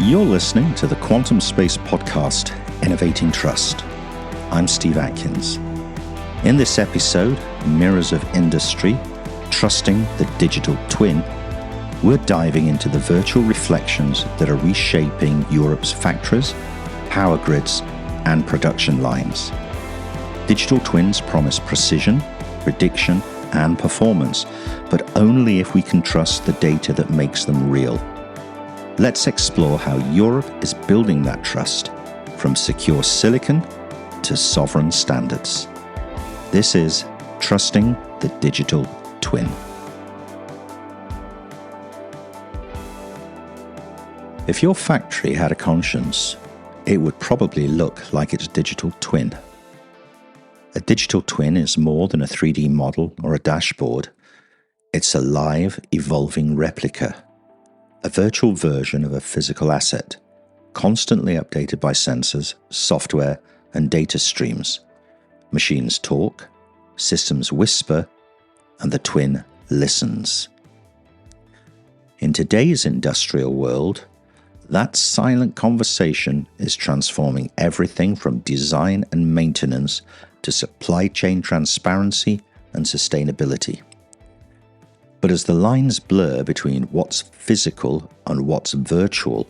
You're listening to the Quantum Space podcast, Innovating Trust. I'm Steve Atkins. In this episode, Mirrors of Industry, Trusting the Digital Twin, we're diving into the virtual reflections that are reshaping Europe's factories, power grids, and production lines. Digital twins promise precision, prediction, and performance, but only if we can trust the data that makes them real. Let's explore how Europe is building that trust, from secure silicon to sovereign standards. This is Trusting the Digital Twin. If your factory had a conscience, it would probably look like its digital twin. A digital twin is more than a 3D model or a dashboard. It's a live, evolving replica. A virtual version of a physical asset, constantly updated by sensors, software, and data streams. Machines talk, systems whisper, and the twin listens. In today's industrial world, that silent conversation is transforming everything from design and maintenance to supply chain transparency and sustainability. But as the lines blur between what's physical and what's virtual,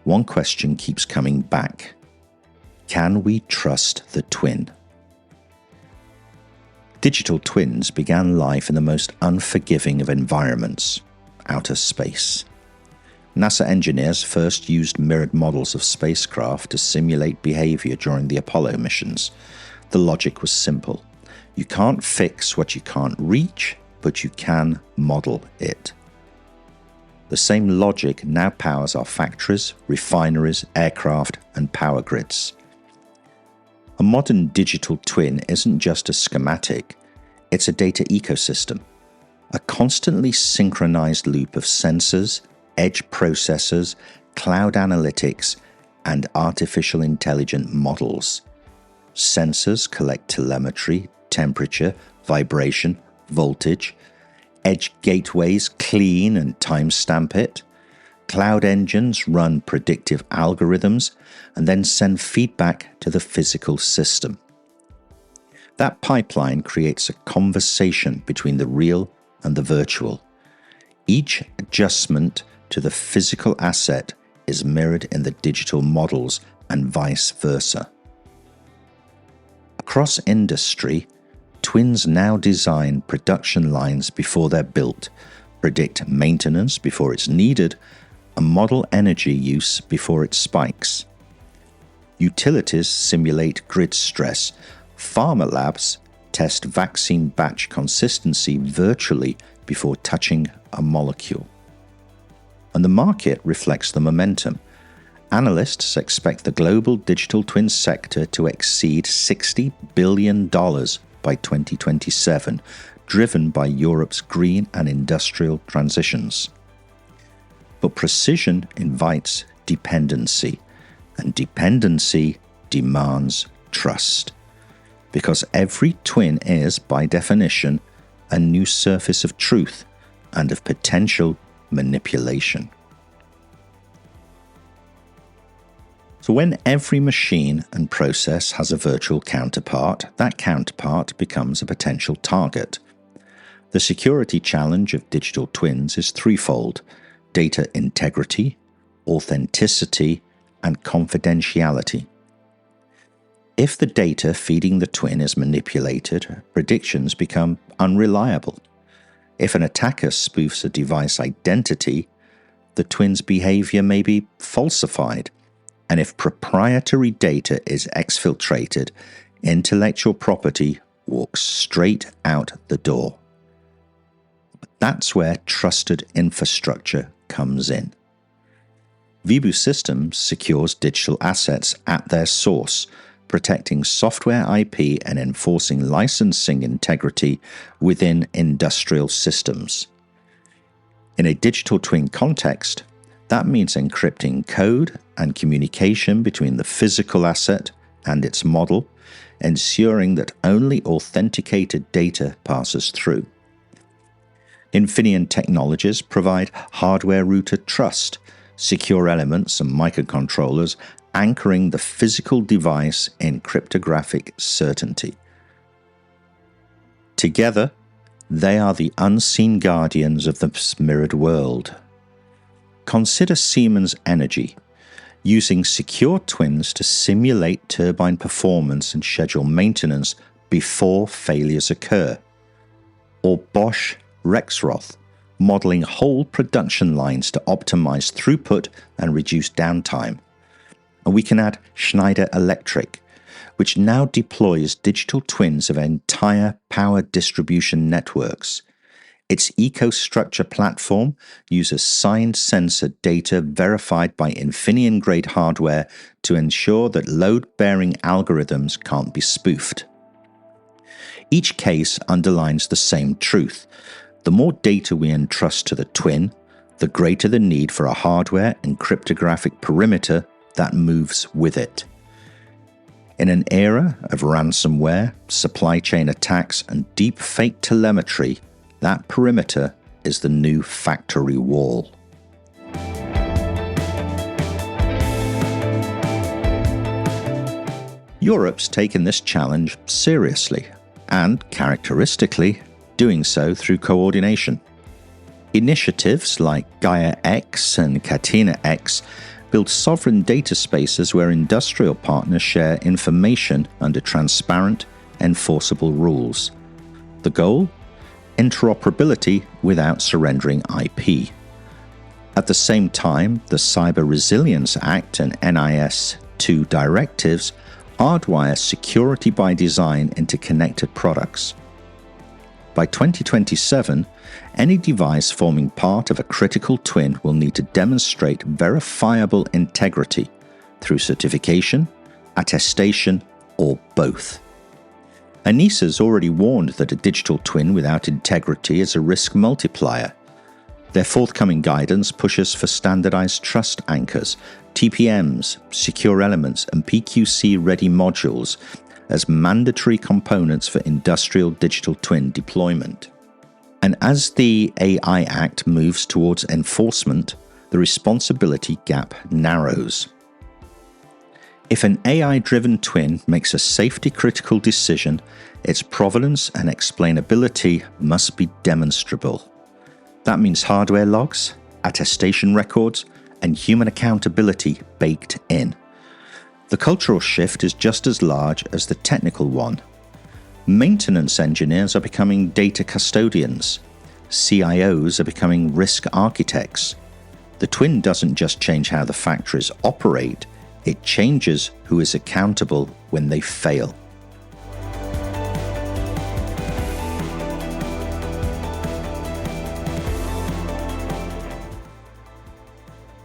one question keeps coming back. Can we trust the twin? Digital twins began life in the most unforgiving of environments, outer space. NASA engineers first used mirrored models of spacecraft to simulate behavior during the Apollo missions. The logic was simple. You can't fix what you can't reach, but you can model it. The same logic now powers our factories, refineries, aircraft, and power grids. A modern digital twin isn't just a schematic, it's a data ecosystem, a constantly synchronized loop of sensors, edge processors, cloud analytics, and artificial intelligent models. Sensors collect telemetry, temperature, vibration, voltage. Edge gateways clean and timestamp it. Cloud engines run predictive algorithms and then send feedback to the physical system. That pipeline creates a conversation between the real and the virtual. Each adjustment to the physical asset is mirrored in the digital models and vice versa. Across industry, twins now design production lines before they're built, predict maintenance before it's needed, and model energy use before it spikes. Utilities simulate grid stress. Pharma labs test vaccine batch consistency virtually before touching a molecule. And the market reflects the momentum. Analysts expect the global digital twin sector to exceed $60 billion by 2027, driven by Europe's green and industrial transitions. But precision invites dependency, and dependency demands trust. Because every twin is, by definition, a new surface of truth and of potential manipulation. So when every machine and process has a virtual counterpart, that counterpart becomes a potential target. The security challenge of digital twins is threefold: data integrity, authenticity, and confidentiality. If the data feeding the twin is manipulated, predictions become unreliable. If an attacker spoofs a device identity, the twin's behavior may be falsified. And if proprietary data is exfiltrated, intellectual property walks straight out the door. But that's where trusted infrastructure comes in. Vibu Systems secures digital assets at their source, protecting software IP and enforcing licensing integrity within industrial systems. In a digital twin context, that means encrypting code and communication between the physical asset and its model, ensuring that only authenticated data passes through. Infineon technologies provide hardware-rooted trust, secure elements and microcontrollers anchoring the physical device in cryptographic certainty. Together, they are the unseen guardians of the mirrored world. Consider Siemens Energy, using secure twins to simulate turbine performance and schedule maintenance before failures occur. Or Bosch Rexroth, modeling whole production lines to optimize throughput and reduce downtime. And we can add Schneider Electric, which now deploys digital twins of entire power distribution networks. Its EcoStruxure platform uses signed sensor data verified by Infineon-grade hardware to ensure that load-bearing algorithms can't be spoofed. Each case underlines the same truth. The more data we entrust to the twin, the greater the need for a hardware and cryptographic perimeter that moves with it. In an era of ransomware, supply chain attacks, and deep fake telemetry, that perimeter is the new factory wall. Europe's taken this challenge seriously, and characteristically, doing so through coordination. Initiatives like Gaia X and Catena X build sovereign data spaces where industrial partners share information under transparent, enforceable rules. The goal? Interoperability without surrendering IP. At the same time, the Cyber Resilience Act and NIS2 directives hardwire security by design into connected products. By 2027, any device forming part of a critical twin will need to demonstrate verifiable integrity through certification, attestation, or both. ENISA's already warned that a digital twin without integrity is a risk multiplier. Their forthcoming guidance pushes for standardized trust anchors, TPMs, secure elements, and PQC-ready modules as mandatory components for industrial digital twin deployment. And as the AI Act moves towards enforcement, the responsibility gap narrows. If an AI-driven twin makes a safety-critical decision, its provenance and explainability must be demonstrable. That means hardware logs, attestation records, and human accountability baked in. The cultural shift is just as large as the technical one. Maintenance engineers are becoming data custodians. CIOs are becoming risk architects. The twin doesn't just change how the factories operate, it changes who is accountable when they fail.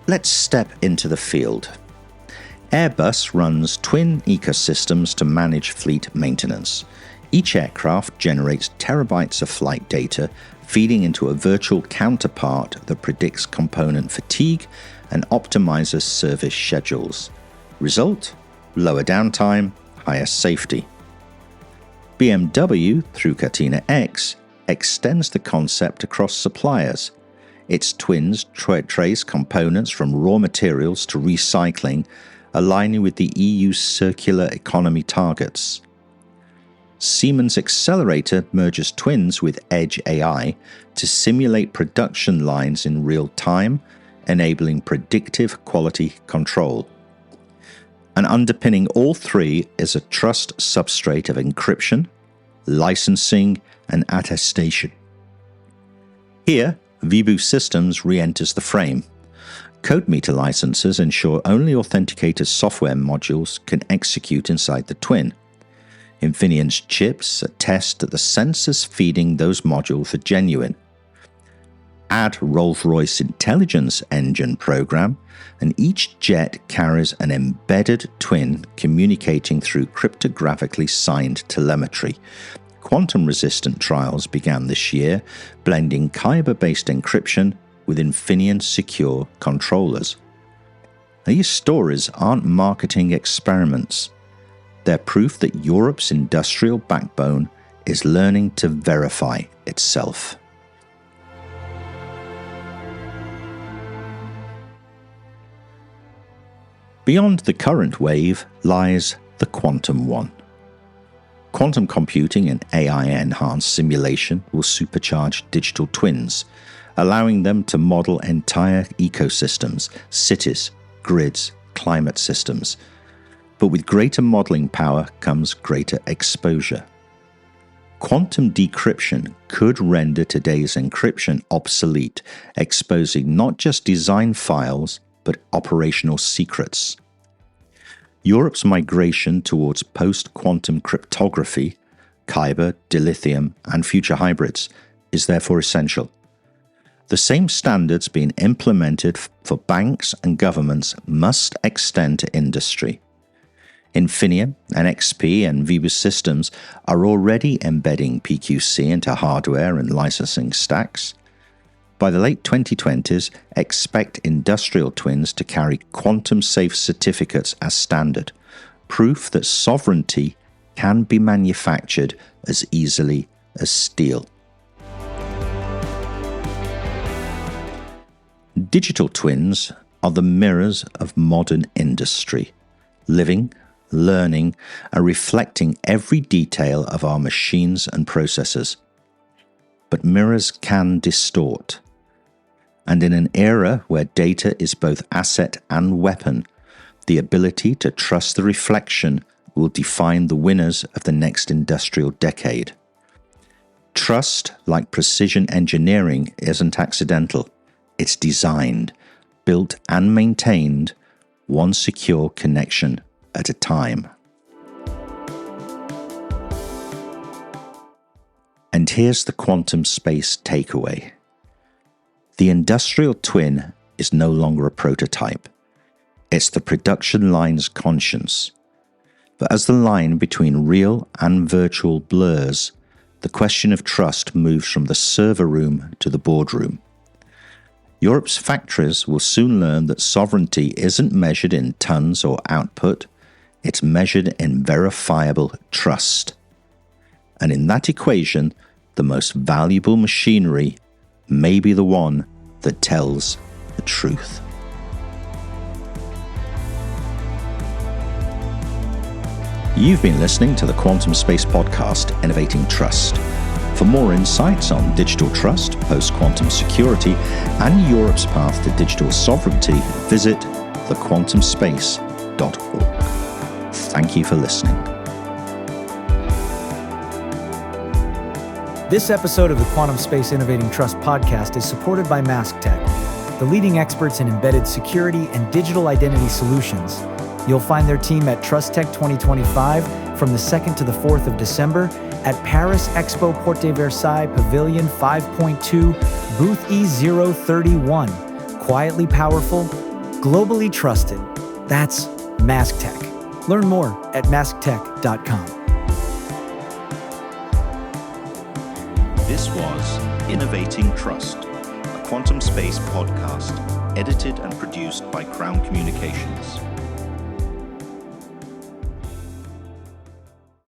Let's step into the field. Airbus runs twin ecosystems to manage fleet maintenance. Each aircraft generates terabytes of flight data, feeding into a virtual counterpart that predicts component fatigue and optimizes service schedules. Result? Lower downtime, higher safety. BMW, through Catena X, extends the concept across suppliers. Its twins trace components from raw materials to recycling, aligning with the EU's circular economy targets. Siemens Accelerator merges twins with Edge AI to simulate production lines in real time, enabling predictive quality control. And underpinning all three is a trust substrate of encryption, licensing, and attestation. Here, Vibu Systems re-enters the frame. CodeMeter licenses ensure only authenticated software modules can execute inside the twin. Infineon's chips attest that the sensors feeding those modules are genuine. Add Rolls-Royce Intelligence Engine program, and each jet carries an embedded twin communicating through cryptographically signed telemetry. Quantum-resistant trials began this year, blending Kyber-based encryption with Infineon secure controllers. These stories aren't marketing experiments. They're proof that Europe's industrial backbone is learning to verify itself. Beyond the current wave lies the quantum one. Quantum computing and AI-enhanced simulation will supercharge digital twins, allowing them to model entire ecosystems, cities, grids, climate systems. But with greater modeling power comes greater exposure. Quantum decryption could render today's encryption obsolete, exposing not just design files, but operational secrets. Europe's migration towards post-quantum cryptography, Kyber, dilithium, and future hybrids is therefore essential. The same standards being implemented for banks and governments must extend to industry. Infineon, NXP, and Vibus Systems are already embedding PQC into hardware and licensing stacks. By the late 2020s, expect industrial twins to carry quantum-safe certificates as standard, proof that sovereignty can be manufactured as easily as steel. Digital twins are the mirrors of modern industry, living, learning, and reflecting every detail of our machines and processes. But mirrors can distort. And in an era where data is both asset and weapon, the ability to trust the reflection will define the winners of the next industrial decade. Trust, like precision engineering, isn't accidental. It's designed, built and maintained, one secure connection at a time. And here's the quantum space takeaway. The industrial twin is no longer a prototype. It's the production line's conscience. But as the line between real and virtual blurs, the question of trust moves from the server room to the boardroom. Europe's factories will soon learn that sovereignty isn't measured in tons or output, it's measured in verifiable trust. And in that equation, the most valuable machinery may be the one that tells the truth. You've been listening to the Quantum Space Podcast, Innovating Trust. For more insights on digital trust, post-quantum security, and Europe's path to digital sovereignty, visit thequantumspace.org. Thank you for listening. This episode of the Quantum Space Innovating Trust podcast is supported by MaskTech, the leading experts in embedded security and digital identity solutions. You'll find their team at TrustTech 2025 from the 2nd to the 4th of December at Paris Expo Porte Versailles Pavilion 5.2, Booth E031. Quietly powerful, globally trusted. That's MaskTech. Learn more at masktech.com. This was Innovating Trust, a Quantum Space podcast, edited and produced by Crown Communications.